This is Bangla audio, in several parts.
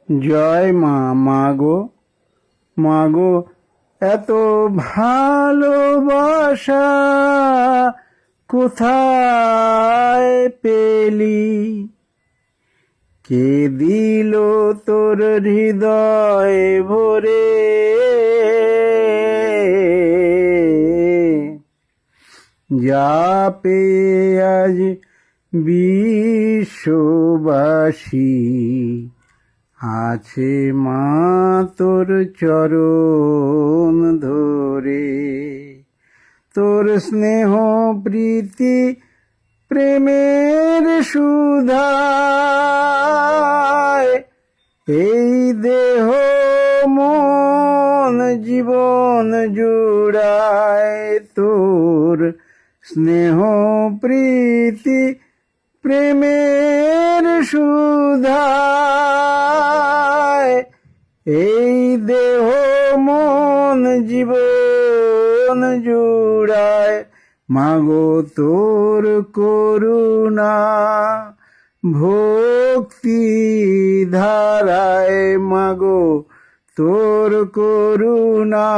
জয় মা। মাগো, মাগো, এত ভালোবাসা কোথায় পেলি? কে দিল তোর হৃদয় ভরে? যা পেয়ে আজ বিশ্ববাসী আছে মা তোর চরণ ধরে। তোর স্নেহ প্রীতি প্রেমের সুধায় এই দেহ মন জীবন জুড়ায়। তোর স্নেহ প্রীতি প্রেমের সুধায় এই দেহ মন জীবন জুড়ায়। মাগো তোর করুণা ভক্তি ধারায়, মাগো তোর করুণা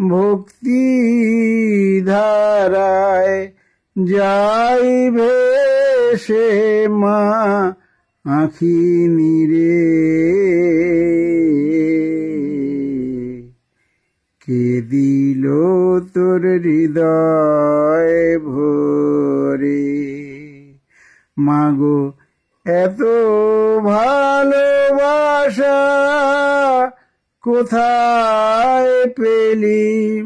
ভক্তি ধারায় যাই ভেসে মা আঁখি নিরে। কে দিল তোর হৃদয় ভরে? মাগো এত ভালোবাসা কোথায় পেলি?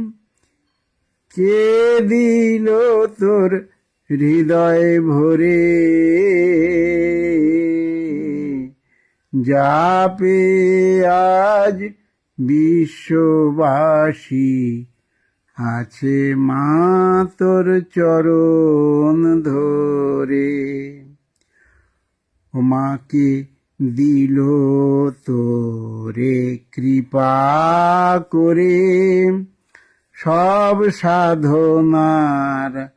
কে দিল তোর হৃদয় ভরে? যা পেয়ে আজ বিশ্ববাসী আছে মা তোর চরণ ধরে। ও মাকে দিল তোরে কৃপা করে সব সাধনার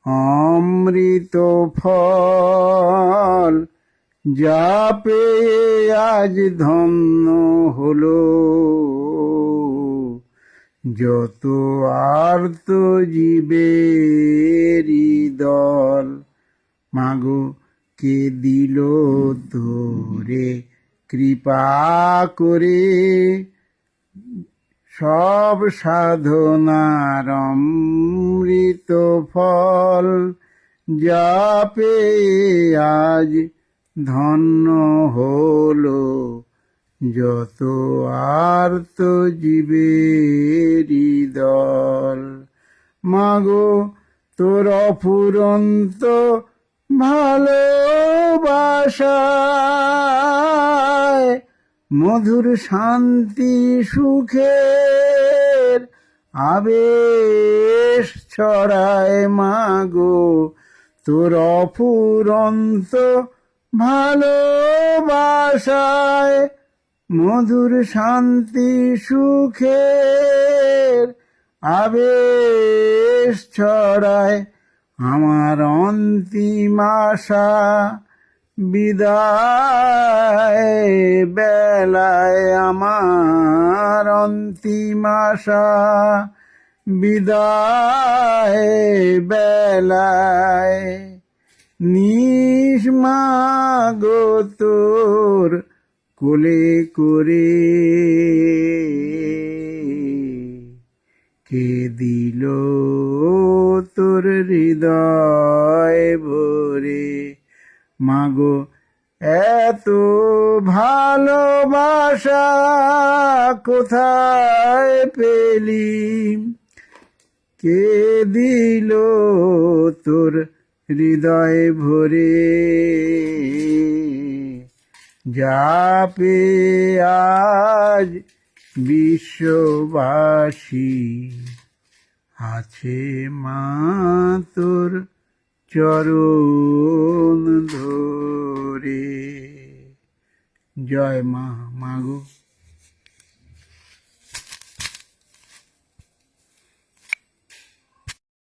অমৃত ফল। যা পেয়ে আজ ধন্য হলো যত আর্ত জীবেরই দল। মাগো কে দিল তোরে কৃপা করে সব সাধনার অমৃত ফল। যা পেয়ে আজ ধন্য হলো যত আর্ত জীবেরই দল। মাগো তোর অফুরন্ত ভালোবাসায় মধুর শান্তি সুখের আবেশ ছড়ায়। মাগো তোর অফুরন্ত ভালোবাসায় মধুর শান্তি সুখের আবেশ ছড়ায়। আমার অন্তিম আশা বিদায় বেলায়, আমার অন্তিম আশা বিদায় বেলায় নিস মাগো তোর কোলে করে। কে দিল তোর হৃদয় ভরে? মাগো এত ভালোবাসা কোথায় পেলি? কে দিল তোর হৃদয় ভরে? যা পেয়ে আজ বিশ্ববাসী আছে মা তোর চরণ ধরে। জয় মা। মাগো।